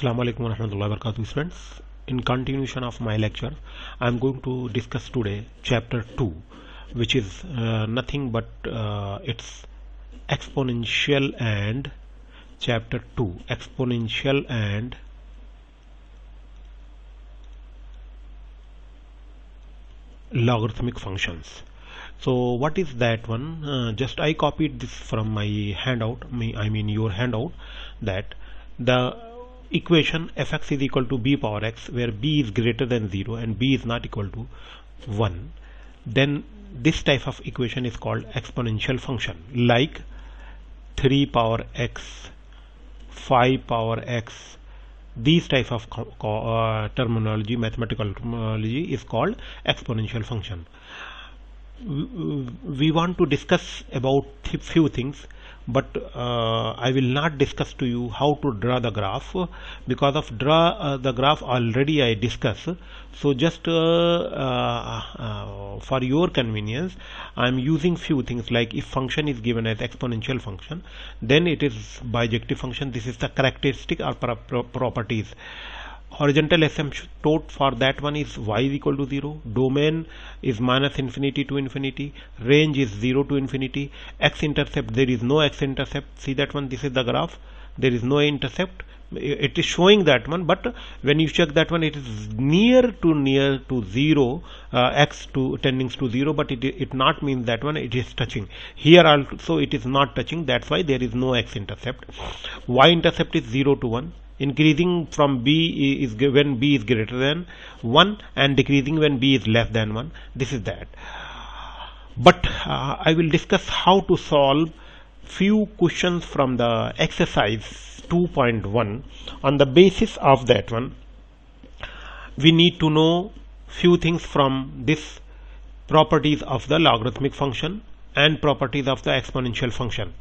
Assalamu alaikum warahmatullahi wabarakatuh, students. In continuation of my lecture, I am going to discuss today chapter 2, which is nothing but it's exponential and chapter 2 exponential and logarithmic functions. So what is that one? Just I copied this from my handout, I mean your handout, that the equation fx is equal to b power x where b is greater than 0 and b is not equal to 1, then this type of equation is called exponential function, like 3 power x, 5 power x. These type of terminology, mathematical terminology, is called exponential function. We want to discuss about few things, but I will not discuss to you how to draw the graph, because of the graph already I discussed. So just for your convenience, I am using few things, like if function is given as exponential function, then it is bijective function. This is the characteristic or properties. Horizontal asymptote for that one is y is equal to 0, domain is minus infinity to infinity, range is 0 to infinity, x-intercept, there is no x-intercept. See that one, this is the graph, there is no intercept. It is showing that one, but when you check that one, it is near to 0, x to tending to 0, but it not means that one it is touching. Here also it is not touching, that's why there is no x-intercept. Y-intercept is 0 to 1. Increasing from b is when b is greater than 1 and decreasing when b is less than 1. This is that. But I will discuss how to solve few questions from the exercise 2.1. On the basis of that one, we need to know few things from this properties of the logarithmic function and properties of the exponential function.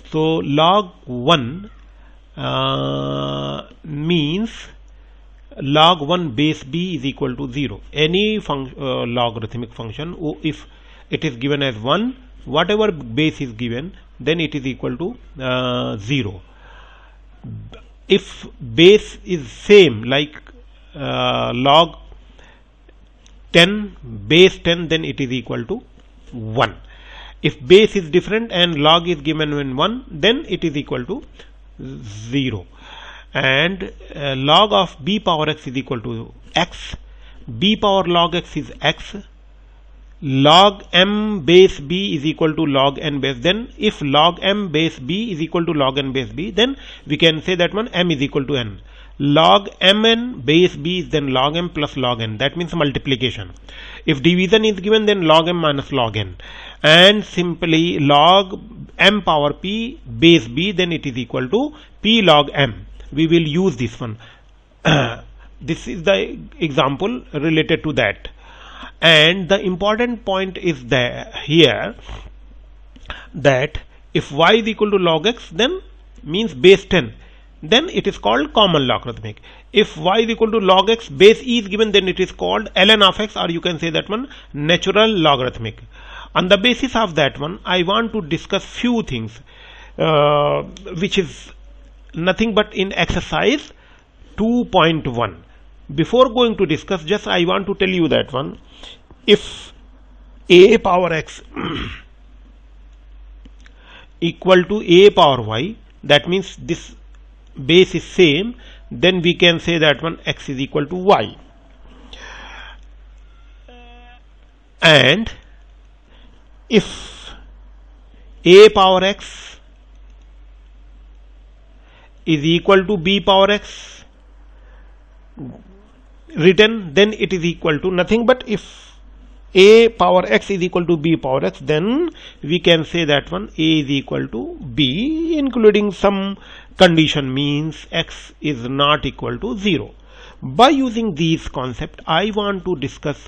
So log 1 means log 1 base b is equal to 0. Any logarithmic function, if it is given as 1, whatever base is given, then it is equal to 0. If base is same, like log 10 base 10, then it is equal to 1. If base is different and log is given when 1, then it is equal to 0. And log of b power x is equal to x, b power log x is x, log m base b is equal to log n base. Then if log m base b is equal to log n base b, then we can say that one m is equal to n. Log mn base b is then log m plus log n, that means multiplication. If division is given, then log m minus log n, and simply log m power p base b, then it is equal to p log m. We will use this one. This is the example related to that. And the important point is that here, that if y is equal to log x, then means base 10, then it is called common logarithmic. If y is equal to log x, base e is given, then it is called ln of x, or you can say that one natural logarithmic. On the basis of that one, I want to discuss few things, which is nothing but in exercise 2.1. Before going to discuss, just I want to tell you that one, if a power x equal to a power y, that means this base is same, then we can say that one x is equal to y. And if a power x is equal to b power x written, then it is equal to nothing but if a power x is equal to b power x, then we can say that one a is equal to b, including some condition, means x is not equal to 0. By using these concepts, I want to discuss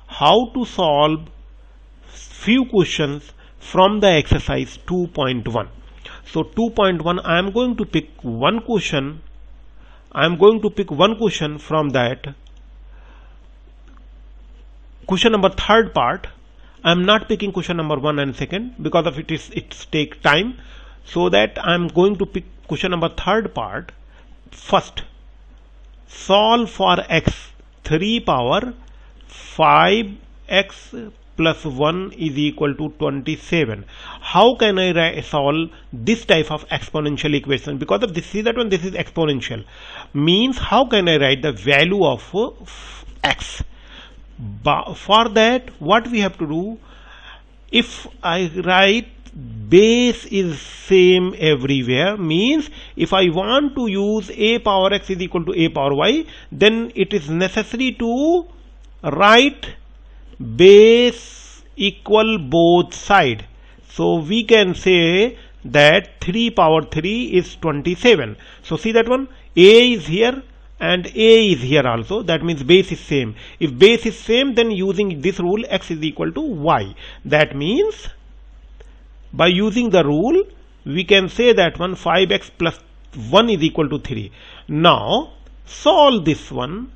how to solve few questions from the exercise 2.1. So 2.1, I am going to pick one question. I am going to pick one question from that. Question number third part. I am not picking question number 1 and 2 because of it take time. So that I am going to pick question number third part first. solve for x 3 power 5x plus 1 is equal to 27. How can I solve this type of exponential equation? Because of this, see that one, this is exponential, means how can I write the value of x? For that, what we have to do, if I write base is same everywhere, means if I want to use a power x is equal to a power y, then it is necessary to write base equal both side. So we can say that 3 power 3 is 27. So see that one, a is here and a is here also, that means base is same. If base is same, then using this rule x is equal to y. That means by using the rule we can say that one 5x plus 1 is equal to 3. Now solve this one.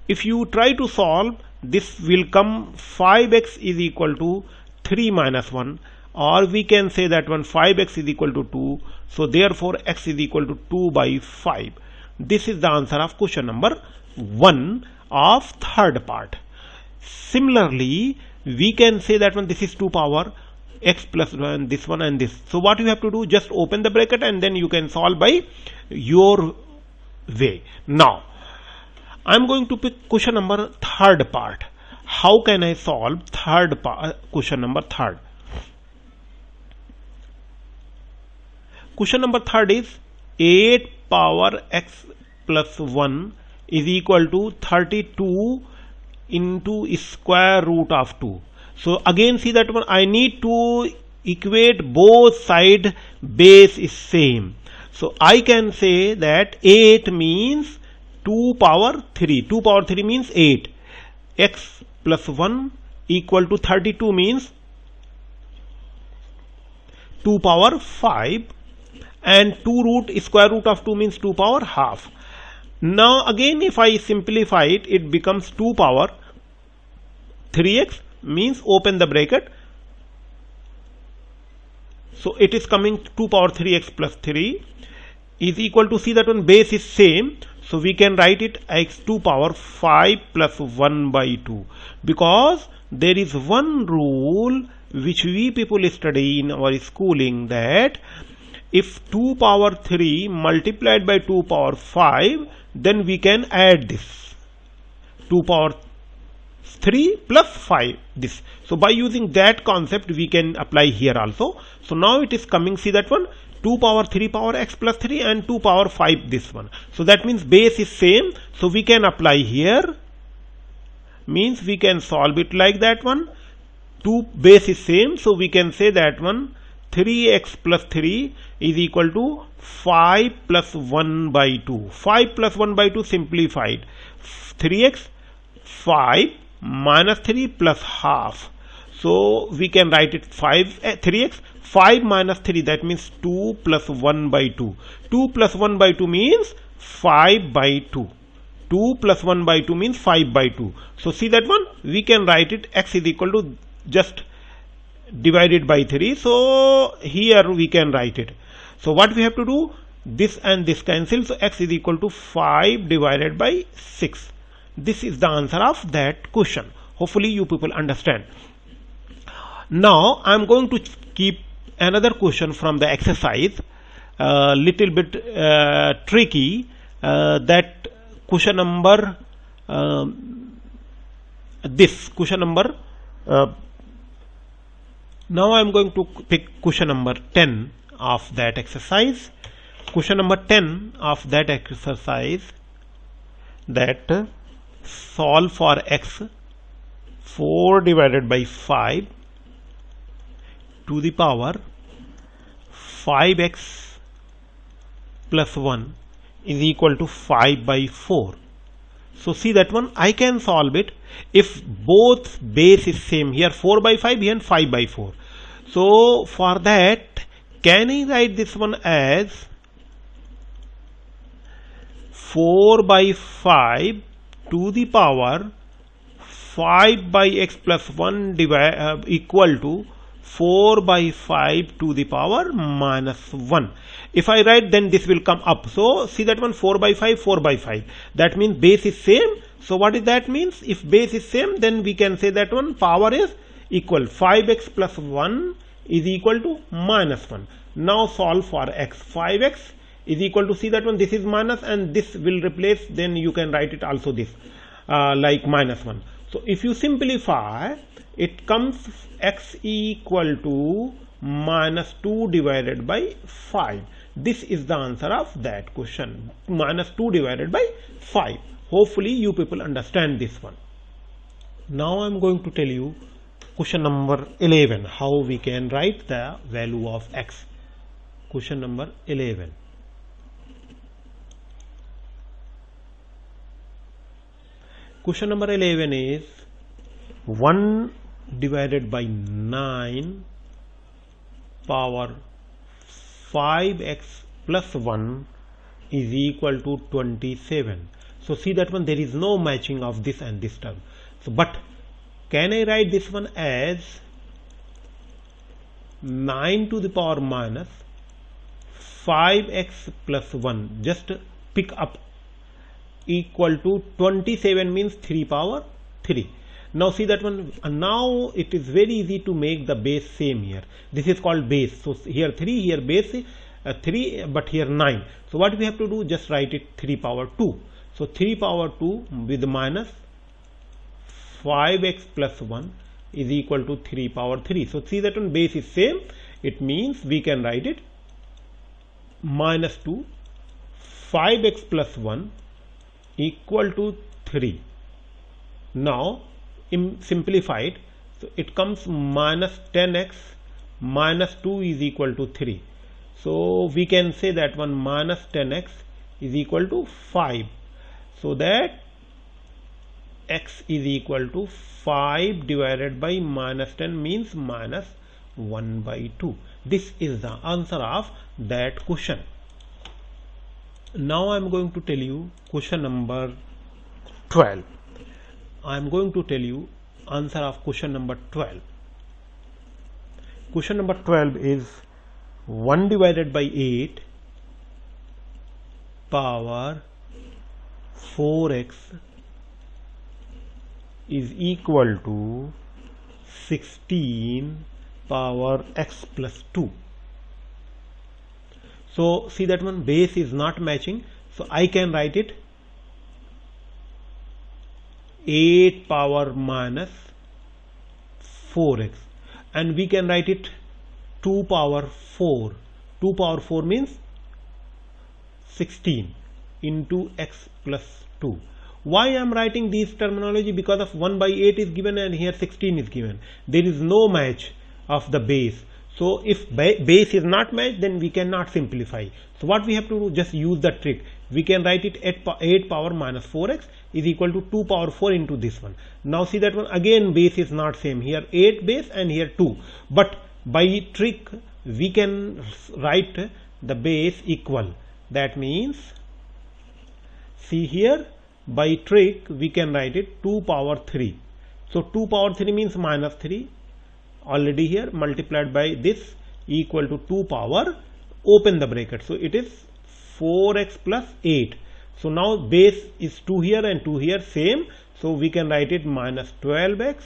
If you try to solve, this will come 5x is equal to 3 minus 1, or we can say that one 5x is equal to 2. So therefore x is equal to 2 by 5. This is the answer of question number 1 of third part. Similarly, we can say that one, this is 2 power x plus 1, this one and this. So what you have to do, just open the bracket and then you can solve by your way. Now I'm going to pick question number third part. How can I solve third part, question number third? Question number third is 8 power x plus 1 is equal to 32 into square root of 2. So again see that one, I need to equate both side base is same. So I can say that 8 means 2 power 3. 2 power 3 means 8. X plus 1 equal to 32 means 2 power 5, and 2 root square root of 2 means 2 power half. Now again if I simplify it, it becomes 2 power 3x, means open the bracket. So it is coming 2 power 3x plus 3 is equal to, see that one base is same. So we can write it x 2 power 5 plus 1 by 2, because there is one rule which we people study in our schooling, that if 2 power 3 multiplied by 2 power 5, then we can add this 2 power 3 plus 5 this. So by using that concept we can apply here also. So now it is coming, see that one, 2 power 3 power x plus 3 and 2 power 5 this one. So that means base is same, so we can apply here, means we can solve it like that one. 2 base is same, so we can say that one 3x plus 3 is equal to 5 plus 1 by 2. 5 plus 1 by 2 simplified, 3x 5 minus 3 plus half. So we can write it 3x 5 minus 3, that means 2 plus 1 by 2. 2 plus 1 by 2 means 5 by 2. 2 plus 1 by 2 means 5 by 2. So see that one, we can write it x is equal to just divided by 3. So here we can write it. So what we have to do, this and this cancel, so x is equal to 5 divided by 6. This is the answer of that question. Hopefully you people understand. Now I am going to keep another question from the exercise, little bit tricky, that question number this question number now I am going to pick question number 10 of that exercise. Question number 10 of that exercise, that solve for x 4 divided by 5 to the power 5x plus 1 is equal to 5 by 4. So see that one, I can solve it if both base is same, here 4 by 5 here and 5 by 4. So for that, can I write this one as 4 by 5 to the power 5 by x plus 1 equal to 4 by 5 to the power minus 1. If I write, then this will come up. So see that one, 4 by 5, 4 by 5. That means base is same. So what is that means? If base is same, then we can say that one power is equal. 5x plus 1 is equal to minus 1. Now solve for x. 5x is equal to, see that one, this is minus and this will replace, then you can write it also this like minus 1. So if you simplify, it comes x equal to minus 2 divided by 5. This is the answer of that question, minus 2 divided by 5. Hopefully you people understand this one. Now I am going to tell you question number 11, how we can write the value of x. Question number 11. Question number 11 is 1 divided by 9 power 5x plus 1 is equal to 27. So see that one, there is no matching of this and this term. So but can I write this one as 9 to the power minus 5x plus 1, just pick up, equal to 27 means 3 power 3. Now see that one, now it is very easy to make the base same here. This is called base. So here 3, here base 3, but here 9. So what we have to do, just write it 3 power 2. So 3 power 2 with minus 5x plus 1 is equal to 3 power 3. So see that one, base is same. It means we can write it minus 2 5x plus 1 equal to 3. Now simplified, so it comes minus 10x minus 2 is equal to 3. So we can say that one minus 10x is equal to 5. So that x is equal to 5 divided by minus 10 means minus 1 by 2. This is the answer of that question. Now I am going to tell you question number 12. I am going to tell you answer of question number 12. Question number 12 is 1 divided by 8 power 4x is equal to 16 power x plus 2. So see that one, base is not matching. So I can write it 8 power minus 4x, and we can write it 2 power 4. 2 power 4 means 16 into x plus 2. Why I am writing these terminology? Because of 1 by 8 is given and here 16 is given. There is no match of the base. So if base is not matched, then we cannot simplify. So what we have to do, just use the trick. We can write it 8 power minus 4x is equal to 2 power 4 into this one. Now see that one, again base is not same. Here 8 base and here 2. But by trick we can write the base equal. That means, see here, by trick we can write it 2 power 3. So 2 power 3 means minus 3. Already here multiplied by this equal to 2 power, open the bracket. So it is 4x plus 8. So now base is 2 here and 2 here same. So we can write it minus 12x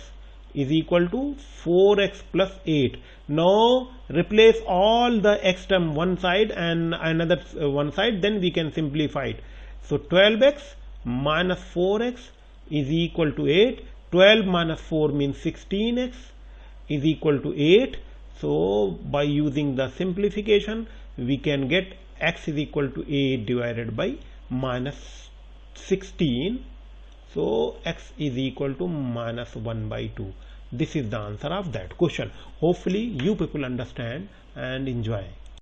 is equal to 4x plus 8. Now replace all the x term one side and another one side, then we can simplify it. So 12x minus 4x is equal to 8. 12 minus 4 means 16x is equal to 8. So by using the simplification we can get x is equal to 8 divided by minus 16. So x is equal to minus 1 by 2. This is the answer of that question. Hopefully you people understand and enjoy.